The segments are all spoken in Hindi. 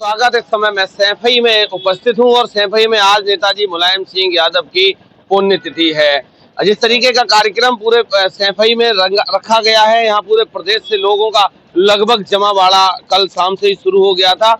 स्वागत। इस समय मैं सैफई में उपस्थित हूं और सैफई में आज नेताजी मुलायम सिंह यादव की पुण्यतिथि है। जिस तरीके का कार्यक्रम पूरे सैफई में रखा गया है, यहाँ पूरे प्रदेश से लोगों का लगभग जमावड़ा कल शाम से ही शुरू हो गया था।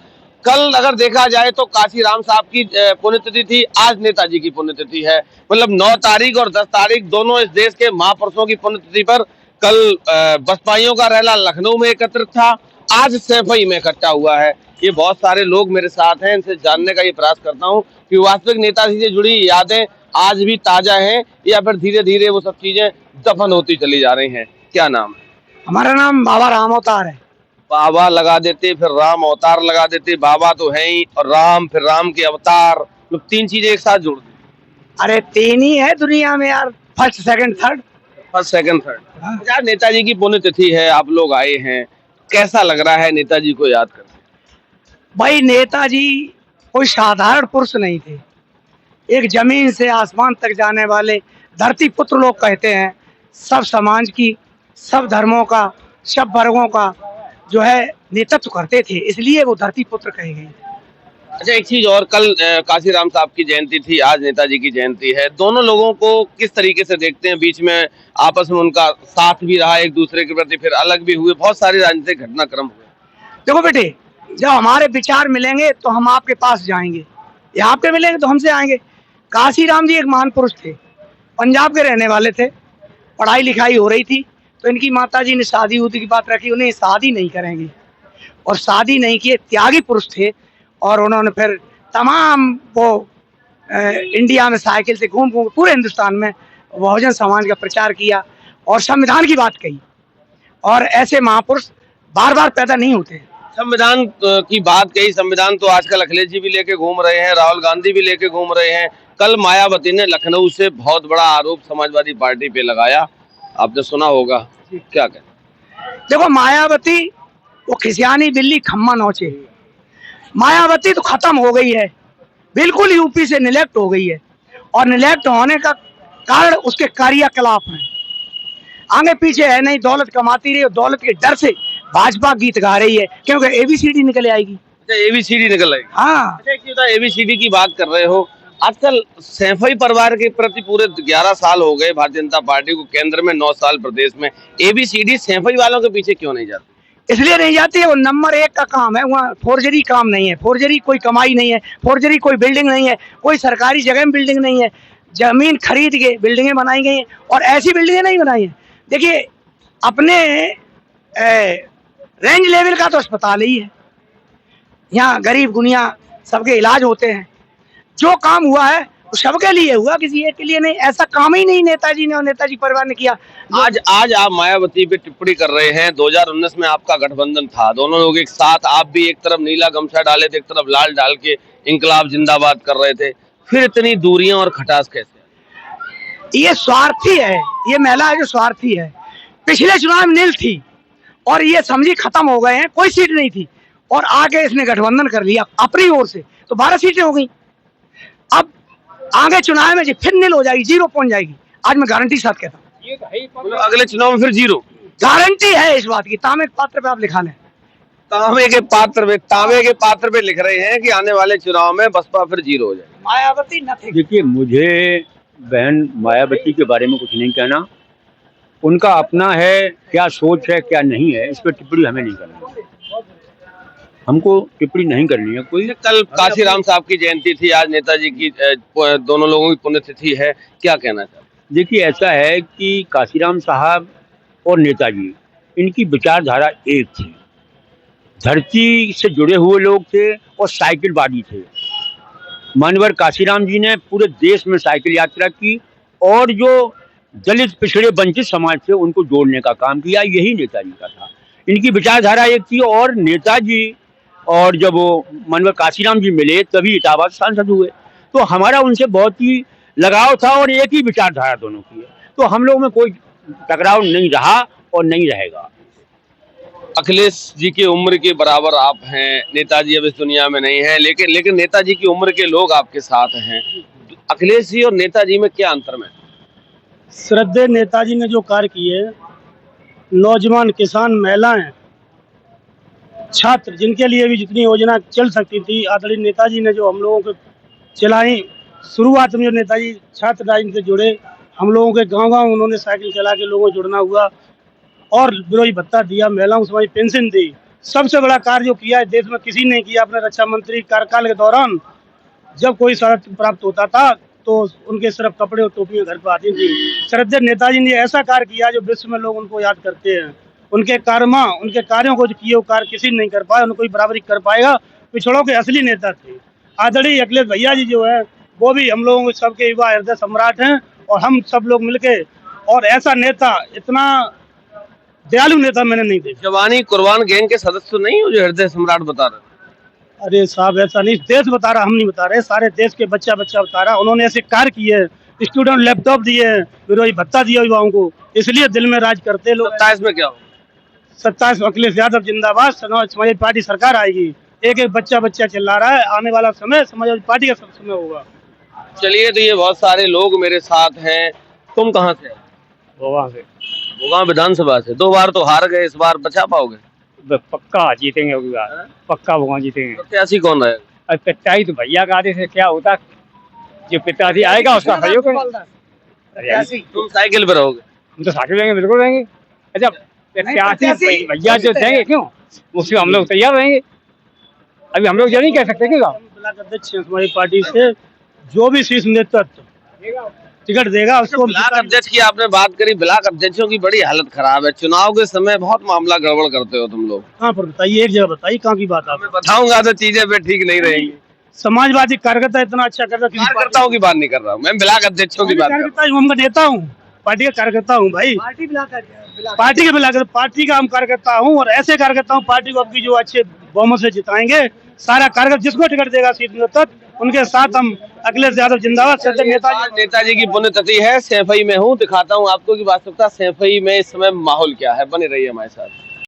कल अगर देखा जाए तो काशीराम साहब की पुण्यतिथि थी, आज नेताजी की पुण्यतिथि है। मतलब 9 तारीख और 10 तारीख दोनों इस देश के महापुरुषों की पुण्यतिथि पर कल बसपाइयों का रैला लखनऊ में एकत्रित था, आज सैफई में इकट्ठा हुआ है। ये बहुत सारे लोग मेरे साथ हैं, इनसे जानने का ये प्रयास करता हूँ कि वास्तविक नेताजी से जुड़ी यादें आज भी ताजा हैं या फिर धीरे धीरे वो सब चीजें दफन होती चली जा रही हैं। क्या नाम है? हमारा नाम बाबा राम अवतार है। बाबा लगा देते फिर राम अवतार लगा देते, बाबा तो है ही और राम, फिर राम के अवतार, तो 3 चीजें एक साथ जोड़ दी। अरे 3 ही है दुनिया में यार, first second third. First second third. यार नेताजी की पुण्यतिथि है, आप लोग आए हैं, कैसा लग रहा है नेताजी को याद करके? भाई नेताजी कोई साधारण पुरुष नहीं थे, एक जमीन से आसमान तक जाने वाले धरती पुत्र लोग कहते हैं। सब समाज की, सब धर्मों का, सब वर्गों का जो है नेतृत्व करते थे, इसलिए वो धरती पुत्र कहे गए। अच्छा, एक चीज और, कल काशीराम साहब की जयंती थी, आज नेताजी की जयंती है। दोनों लोगों को किस तरीके से देखते हैं? बीच में आपस में उनका साथ भी रहा एक दूसरे के प्रति, फिर अलग भी हुए, बहुत सारे राजनीतिक घटनाक्रम हुए। देखो बेटे, जब हमारे विचार मिलेंगे तो हम आपके पास जाएंगे, या आपके मिलेंगे तो हमसे आएंगे। काशीराम जी एक महान पुरुष थे, पंजाब के रहने वाले थे, पढ़ाई लिखाई हो रही थी तो इनकी माताजी ने शादी उदी की बात रखी, उन्हें शादी नहीं करेंगे और शादी नहीं किए। त्यागी पुरुष थे और उन्होंने फिर तमाम वो इंडिया में साइकिल से घूम घूम पूरे हिंदुस्तान में बहुजन समाज का प्रचार किया और संविधान की बात कही। और ऐसे महापुरुष बार बार पैदा नहीं होते। संविधान की बात कही, संविधान तो आजकल अखिलेश जी भी लेके घूम रहे हैं, राहुल गांधी भी लेके घूम रहे हैं। कल मायावती ने लखनऊ से बहुत बड़ा आरोप समाजवादी पार्टी पे लगाया, आपने सुना होगा, क्या कहें? देखो मायावती वो खिसियानी बिल्ली खम्मा नोचे। मायावती तो खत्म हो गई है, बिल्कुल यूपी से निलेक्ट हो गई है और निलेक्ट होने का कारण उसके कार्यकलाप है। आगे पीछे है नहीं, दौलत कमाती रही और दौलत के डर से भाजपा गीत गा रही है, क्योंकि एबीसीडी निकल आएगी। अच्छा, एबीसीडी निकल आएगी। हाँ, अच्छा, एबीसीडी की बात कर रहे हो, आजकल सैफई परिवार के प्रति पूरे 11 साल हो गए भारतीय जनता पार्टी को, केंद्र में 9 साल प्रदेश में, एबीसीडी सैफई वालों के पीछे क्यों नहीं जाती? इसलिए नहीं जाती है, वो नंबर 1 का काम है, वहाँ फोर्जरी काम नहीं है, फोर्जरी कोई कमाई नहीं है, फोर्जरी कोई बिल्डिंग नहीं है, कोई सरकारी जगह में बिल्डिंग नहीं है, जमीन खरीद के बिल्डिंगें बनाई गई हैं और ऐसी बिल्डिंगें नहीं बनाई हैं। देखिए अपने रेंज लेवल का तो अस्पताल ही है, यहाँ गरीब गुनिया सबके इलाज होते हैं। जो काम हुआ है वो सबके लिए हुआ, किसी एक के लिए नहीं। ऐसा काम ही नहीं नेताजी ने और नेताजी परिवार ने किया। आज आप मायावती पे टिप्पणी कर रहे हैं। 2019 में आपका गठबंधन था, दोनों लोग एक साथ, आप भी एक तरफ नीला गमछा डाले थे, एक तरफ लाल डाल के इंकलाब जिंदाबाद कर रहे थे, फिर इतनी दूरियां और खटास कैसे? ये स्वार्थी है, ये महिला है जो स्वार्थी है। पिछले चुनाव में नील थी और ये समझी खत्म हो गए हैं, कोई सीट नहीं थी और आगे इसने गठबंधन कर लिया अपनी ओर से, तो 12 सीटें हो गई। अब आगे चुनाव में फिर नील हो जाएगी, 0 पहुंच जाएगी। आज मैं गारंटी साथ कहता हूँ, अगले चुनाव में फिर 0 गारंटी है इस बात की। तांबे के पात्र पे आप लिखा लें, तांबे के पात्र पे लिख रहे हैं कि आने वाले चुनाव में बसपा फिर 0 हो जाए। मायावती न थे। देखिए, मुझे बहन मायावती के बारे में कुछ नहीं कहना, उनका अपना है, क्या सोच है क्या नहीं है, इस पर टिप्पणी हमें नहीं करनी है, हमको टिप्पणी नहीं करनी है कोई। कल काशीराम साहब की जयंती थी, आज नेताजी की, दोनों लोगों की पुण्यतिथि है, क्या कहना चाहते? देखिए, ऐसा है कि काशीराम साहब और नेताजी, इनकी विचारधारा एक थी, धरती से जुड़े हुए लोग थे और साइकिलवादी थे। मानवर काशीराम जी ने पूरे देश में साइकिल यात्रा की और जो दलित पिछड़े वंचित समाज से उनको जोड़ने का काम किया, यही नेताजी का था। इनकी विचारधारा एक थी और नेताजी और जब वो मानवर काशीराम जी मिले तभी इटावा सांसद हुए, तो हमारा उनसे बहुत ही लगाव था और एक ही विचारधारा दोनों की है, तो हम लोग में कोई टकराव नहीं रहा और नहीं रहेगा। अखिलेश जी की उम्र के बराबर आप हैं, नेताजी अब इस दुनिया में नहीं है, लेकिन नेताजी की उम्र के लोग आपके साथ हैं। अखिलेश जी और नेताजी में क्या अंतर है? श्रद्धेय नेताजी ने जो कार्य किए, नौजवान, किसान, महिलाएं छात्र जिनके लिए भी जितनी योजना चल सकती थी, आदरणीय नेताजी ने जो हम लोगों को चलाई। शुरुआत में जो नेताजी छात्र राजनीति से जुड़े, हम लोगों के गांव-गांव उन्होंने साइकिल चला के लोगों को जुड़ना हुआ और विरोधी भत्ता दिया, महिलाओं को समाज पेंशन दी। सबसे बड़ा कार्य जो किया है देश में किसी ने किया अपने रक्षा मंत्री कार्यकाल के दौरान। जब कोई शरद प्राप्त होता था तो उनके सिर्फ कपड़े और टोपियां घर पर आती थी। श्रद्धेय नेताजी ने ऐसा कार्य किया जो विश्व में लोग उनको याद करते हैं। उनके कार्यों को जो किए वो कार्य किसी नहीं कर पाया, उनको कोई बराबरी कर पाएगा। पिछड़ों के असली नेता थे। आदरणीय अखिलेश भैया जी जो है वो भी हम लोगों के सबके युवा हृदय सम्राट हैं और हम सब लोग मिलके, और ऐसा नेता, इतना दयालु नेता मैंने नहीं देखा। जवानी कुर्बान गैंग के सदस्य तो नहीं हो जो हृदय सम्राट बता रहे? अरे साहब ऐसा नहीं, देश बता रहा, हम नहीं बता रहे, सारे देश के बच्चा बता रहा। उन्होंने ऐसे कार्य किए, स्टूडेंट लैपटॉप दिए, विरोधी भत्ता दिया युवाओं को, इसलिए दिल में राज करते लोग। 27 में क्या हो? 27 अखिलेश यादव जिंदाबाद, समाजवादी पार्टी सरकार आएगी। एक एक बच्चा चिल्ला रहा है, आने वाला समय समाजवादी पार्टी का समय होगा। चलिए, तो ये बहुत सारे लोग मेरे साथ हैं। तुम कहाँ से? गोवा से। भोगां विधानसभा से। 2 बार तो हार गए, इस बार बचा पाओगे? पक्का जीतेंगे अगली बार, पक्का भगवान जीतेंगे। प्रत्याशी कौन रहेगा? अब पिताई तो भैया का आदेश है, क्या होता जो पिताजी आएगा उसका सहयोग करेंगे। तुम साइकिल पे रहोगे? हम तो साइकिल रहेंगे, बिल्कुल रहेंगे। अच्छा, प्रत्याशी भैया जो देंगे क्यों, उसमें हम लोग तैयार रहेंगे। अभी हम लोग ये नहीं कह सकते कि ब्लॉक अध्यक्ष हमारी पार्टी से जो भी शीर्ष नेतृत्व टिकट देगा उसको। ब्लॉक अध्यक्ष की आपने बात करी, ब्लॉक अध्यक्षों की बड़ी हालत खराब है। चुनाव के समय बहुत मामला गड़बड़ करते हो तुम लोग। कहाँ पर बताइए, एक जगह बताइए कहाँ की बात। आप बताऊंगा तो चीजें पे ठीक नहीं रहेंगी। समाजवादी कार्यकर्ता इतना अच्छा करता, कार्यकर्ताओं की बात नहीं कर रहा हूँ मैं, ब्लॉक अध्यक्षों की बात कर रहा हूँ। हम नेता हूँ, पार्टी का कार्यकर्ता हूँ भाई, पार्टी के पार्टी का हम कार्यकर्ता हूँ। और ऐसे कार्यकर्ता हूँ पार्टी को अब की जो अच्छे बहुमत से जिताएंगे। सारा कार्यकर्ता जिसको टिकट देगा सीट में तक उनके साथ हम। अखिलेश यादव जिंदाबाद। नेताजी की पुण्यतिथि है, सैफई में हूँ, दिखाता हूँ आपको कि वास्तविकता सैफई में इस समय माहौल क्या है। बने रहिए हमारे साथ।